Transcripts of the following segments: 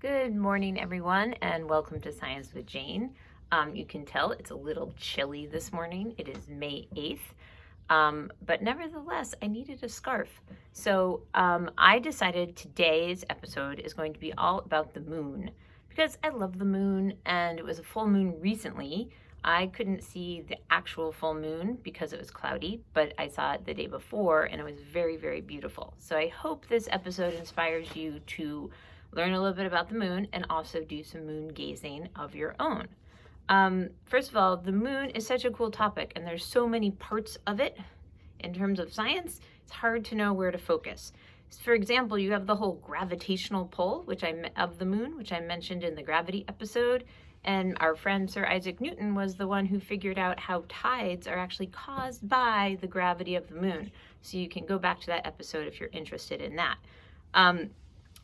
Good morning, everyone, and welcome to Science with Jane. You can tell it's a little chilly this morning. It is May 8th, but nevertheless, I needed a scarf. So I decided today's episode is going to be all about the moon because I love the moon, and it was a full moon recently. I couldn't see the actual full moon because it was cloudy, but I saw it the day before, and it was very, very beautiful. So I hope this episode inspires you to learn a little bit about the moon and also do some moon gazing of your own. First of all, the moon is such a cool topic, and there's so many parts of it. In terms of science, it's hard to know where to focus. For example, you have the whole gravitational pull of the moon, which I mentioned in the gravity episode. And our friend Sir Isaac Newton was the one who figured out how tides are actually caused by the gravity of the moon. So you can go back to that episode if you're interested in that.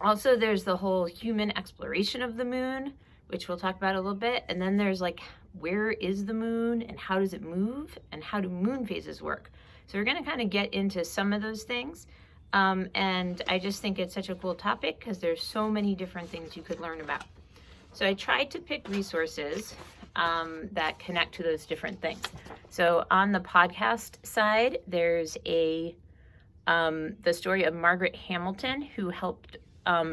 Also, there's the whole human exploration of the moon, which we'll talk about a little bit. And then there's like, where is the moon and how does it move and how do moon phases work? So we're going to kind of get into some of those things. And I just think it's such a cool topic because there's so many different things you could learn about. So I tried to pick resources that connect to those different things. So on the podcast side, there's the story of Margaret Hamilton, who helped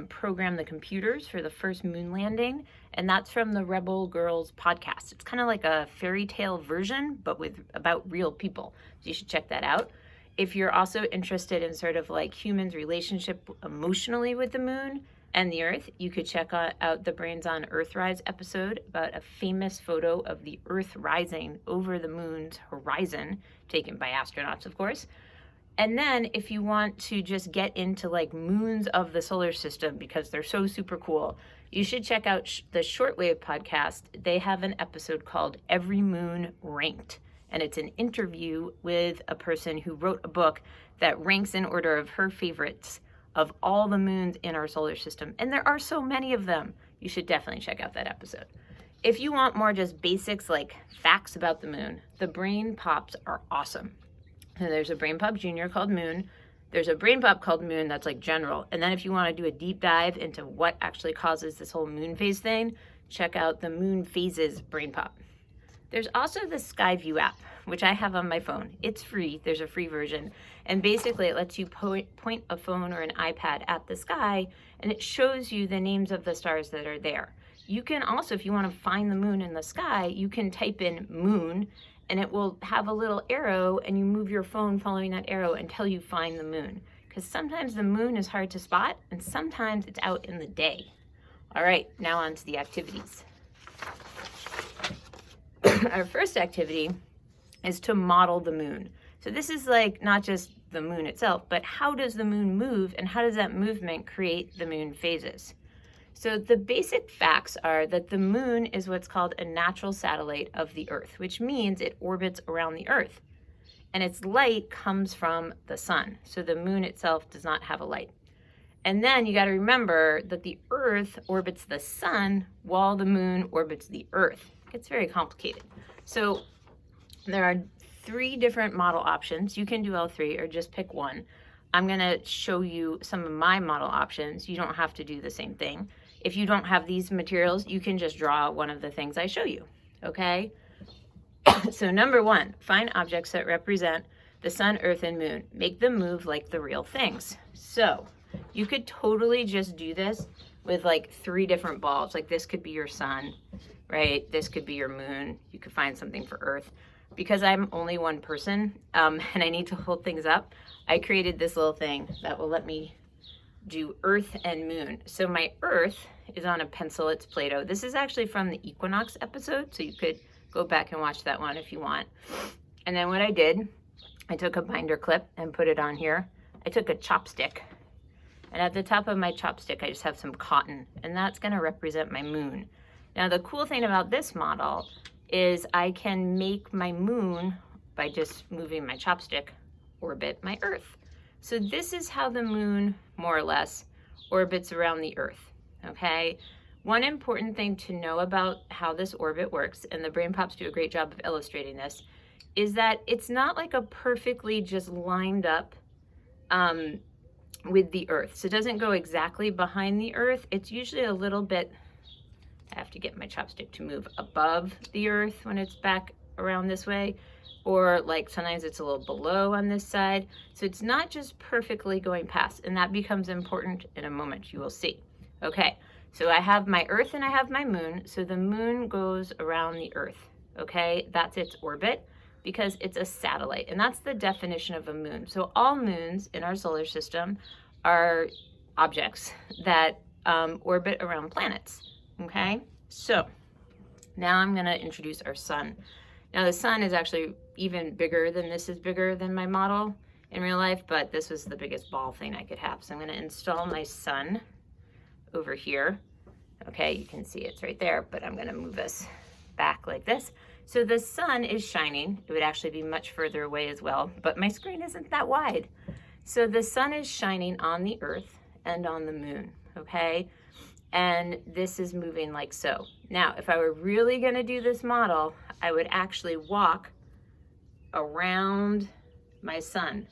program the computers for the first moon landing, and that's from the Rebel Girls podcast. It's kind of like a fairy tale version, but about real people. So you should check that out. If you're also interested in sort of like humans' relationship emotionally with the moon and the Earth, you could check out the Brains on Earthrise episode about a famous photo of the Earth rising over the moon's horizon, taken by astronauts, of course. And then if you want to just get into like moons of the solar system because they're so super cool, you should check out the Shortwave podcast. They have an episode called Every Moon Ranked. And it's an interview with a person who wrote a book that ranks in order of her favorites of all the moons in our solar system. And there are so many of them. You should definitely check out that episode. If you want more just basics like facts about the moon, the Brain Pops are awesome. So there's a Brain Pop Junior called Moon. There's a Brain Pop called Moon that's like general. And then if you want to do a deep dive into what actually causes this whole moon phase thing, check out the Moon Phases Brain Pop. There's also the Skyview app, which I have on my phone. It's free. There's a free version. And basically it lets you point a phone or an iPad at the sky, and it shows you the names of the stars that are there. You can also, if you want to find the moon in the sky, you can type in moon, and it will have a little arrow, and you move your phone following that arrow until you find the moon. Because sometimes the moon is hard to spot, and sometimes it's out in the day. All right, now on to the activities. Our first activity is to model the moon. So this is like not just the moon itself, but how does the moon move, and how does that movement create the moon phases? So the basic facts are that the moon is what's called a natural satellite of the Earth, which means it orbits around the Earth. And its light comes from the sun. So the moon itself does not have a light. And then you got to remember that the Earth orbits the sun while the moon orbits the Earth. It's very complicated. So there are 3 different model options. You can do all 3 or just pick one. I'm going to show you some of my model options. You don't have to do the same thing. If you don't have these materials, you can just draw one of the things I show you, okay? So number 1, find objects that represent the sun, earth, and moon. Make them move like the real things. So you could totally just do this with like 3 different balls. Like this could be your sun, right? This could be your moon. You could find something for earth. Because I'm only one person and I need to hold things up, I created this little thing that will let me do earth and moon. So my earth is on a pencil. It's Play-Doh. This is actually from the equinox episode, so you could go back and watch that one if you want. And then what I did, I took a binder clip and put it on here. I took a chopstick, and at the top of my chopstick I just have some cotton, and that's going to represent my moon. Now the cool thing about this model is I can make my moon, by just moving my chopstick, orbit my Earth. So this is how the moon, more or less, orbits around the Earth, okay? One important thing to know about how this orbit works, and the Brain Pops do a great job of illustrating this, is that it's not like a perfectly just lined up with the Earth. So it doesn't go exactly behind the Earth. It's usually a little bit, I have to get my chopstick to move, above the Earth when it's back around this way, or like sometimes it's a little below on this side. So it's not just perfectly going past, and that becomes important in a moment, you will see. Okay, so I have my Earth and I have my moon. So the moon goes around the Earth, okay? That's its orbit because it's a satellite, and that's the definition of a moon. So all moons in our solar system are objects that orbit around planets, okay? So now I'm gonna introduce our sun. Now the sun is actually even bigger than this is bigger than my model in real life, but this was the biggest ball thing I could have. So I'm gonna install my sun over here. Okay, you can see it's right there, but I'm gonna move us back like this. So the sun is shining. It would actually be much further away as well, but my screen isn't that wide. So the sun is shining on the Earth and on the moon, okay? And this is moving like so. Now, if I were really gonna do this model, I would actually walk around my sun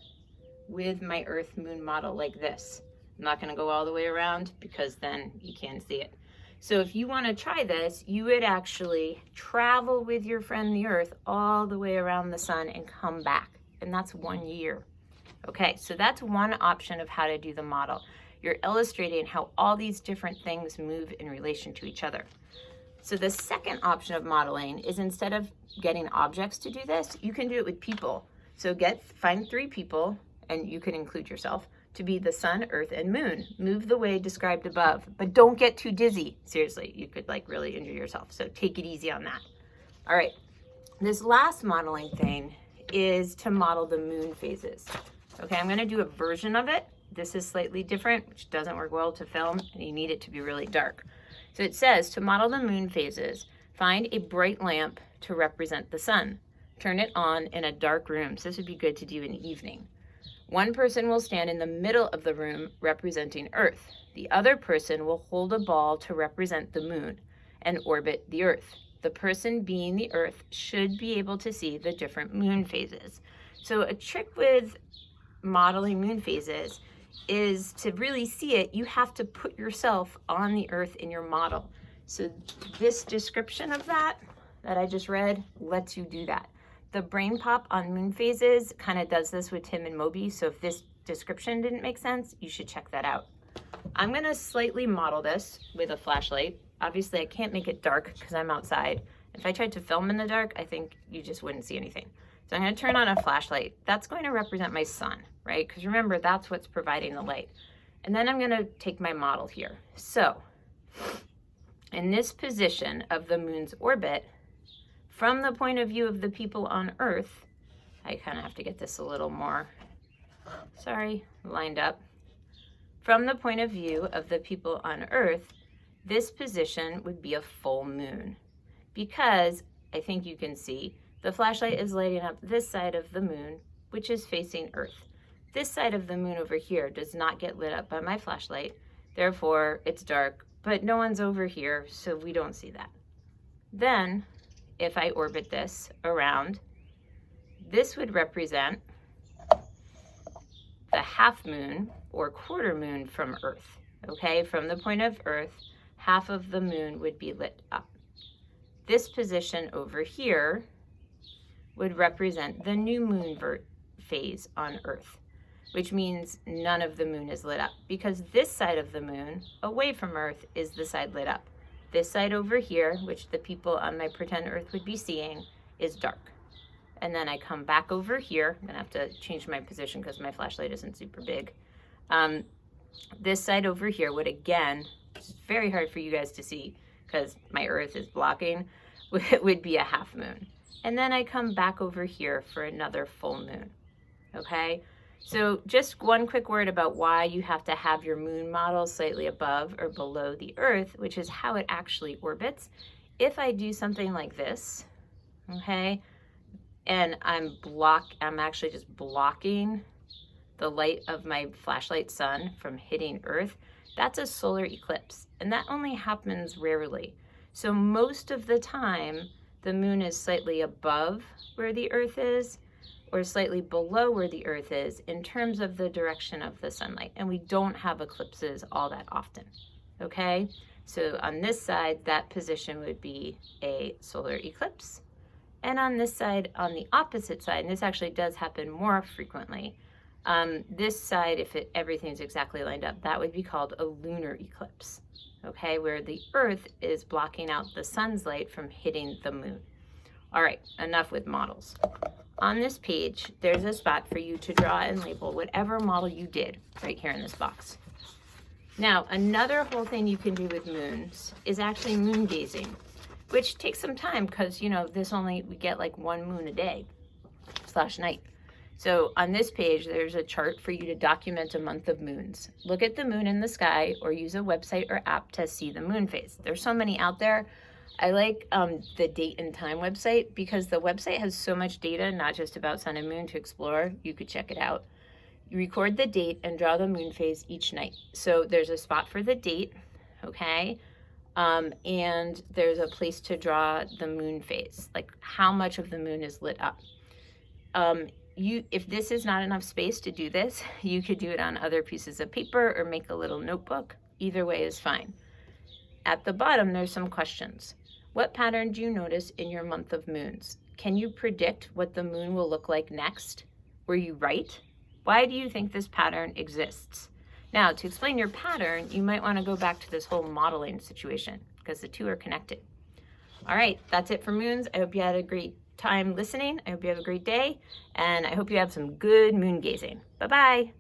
with my Earth Moon model like this. I'm not gonna go all the way around because then you can't see it. So if you wanna try this, you would actually travel with your friend the Earth all the way around the sun and come back. And that's 1 year. Okay, so that's one option of how to do the model. You're illustrating how all these different things move in relation to each other. So the second option of modeling is, instead of getting objects to do this, you can do it with people. So find 3 people, and you can include yourself, to be the sun, earth, and moon. Move the way described above, but don't get too dizzy. Seriously, you could like really injure yourself. So take it easy on that. All right, this last modeling thing is to model the moon phases. Okay, I'm gonna do a version of it. This is slightly different, which doesn't work well to film, and you need it to be really dark. So it says, to model the moon phases, find a bright lamp to represent the sun. Turn it on in a dark room. So this would be good to do in the evening. One person will stand in the middle of the room representing Earth. The other person will hold a ball to represent the moon and orbit the Earth. The person being the Earth should be able to see the different moon phases. So a trick with modeling moon phases is, to really see it, you have to put yourself on the Earth in your model. So this description of that I just read lets you do that. The Brain Pop on moon phases kind of does this with Tim and Moby, so if this description didn't make sense, you should check that out. I'm gonna slightly model this with a flashlight. Obviously I can't make it dark because I'm outside. If I tried to film in the dark, I think you just wouldn't see anything. So I'm gonna turn on a flashlight. That's going to represent my sun, right? Because remember, that's what's providing the light. And then I'm gonna take my model here. So in this position of the moon's orbit, from the point of view of the people on Earth, I kind of have to get this a little more, lined up. From the point of view of the people on Earth, this position would be a full moon, because I think you can see the flashlight is lighting up this side of the moon, which is facing Earth. This side of the moon over here does not get lit up by my flashlight, therefore it's dark, but no one's over here, so we don't see that. Then, if I orbit this around, this would represent the half moon or quarter moon from Earth, okay? From the point of Earth, half of the moon would be lit up. This position over here would represent the new moon phase on Earth, which means none of the moon is lit up, because this side of the moon, away from Earth, is the side lit up. This side over here, which the people on my pretend Earth would be seeing, is dark. And then I come back over here. I'm gonna have to change my position because my flashlight isn't super big. This side over here would, again, it's very hard for you guys to see because my Earth is blocking, would be a half moon. And then I come back over here for another full moon, okay? So just one quick word about why you have to have your moon model slightly above or below the Earth, which is how it actually orbits. If I do something like this, okay, and I'm actually just blocking the light of my flashlight sun from hitting Earth, that's a solar eclipse, and that only happens rarely. So most of the time, the moon is slightly above where the Earth is, or slightly below where the Earth is in terms of the direction of the sunlight. And we don't have eclipses all that often, okay? So on this side, that position would be a solar eclipse. And on this side, on the opposite side, and this actually does happen more frequently, this side, if everything's exactly lined up, that would be called a lunar eclipse, okay, where the Earth is blocking out the sun's light from hitting the moon. All right, enough with models. On this page, there's a spot for you to draw and label whatever model you did right here in this box. Now, another whole thing you can do with moons is actually moon gazing, which takes some time because, you know, we get like one moon a day / night. So on this page, there's a chart for you to document a month of moons. Look at the moon in the sky or use a website or app to see the moon phase. There's so many out there. I like the date and time website because the website has so much data, not just about sun and moon to explore. You could check it out. You record the date and draw the moon phase each night. So there's a spot for the date, okay? And there's a place to draw the moon phase, like how much of the moon is lit up. If this is not enough space to do this, you could do it on other pieces of paper or make a little notebook. Either way is fine. At the bottom, there's some questions. What pattern do you notice in your month of moons? Can you predict what the moon will look like next? Were you right? Why do you think this pattern exists? Now, to explain your pattern, you might want to go back to this whole modeling situation because the two are connected. All right, that's it for moons. I hope you had a great time listening. I hope you have a great day, and I hope you have some good moon gazing. Bye-bye.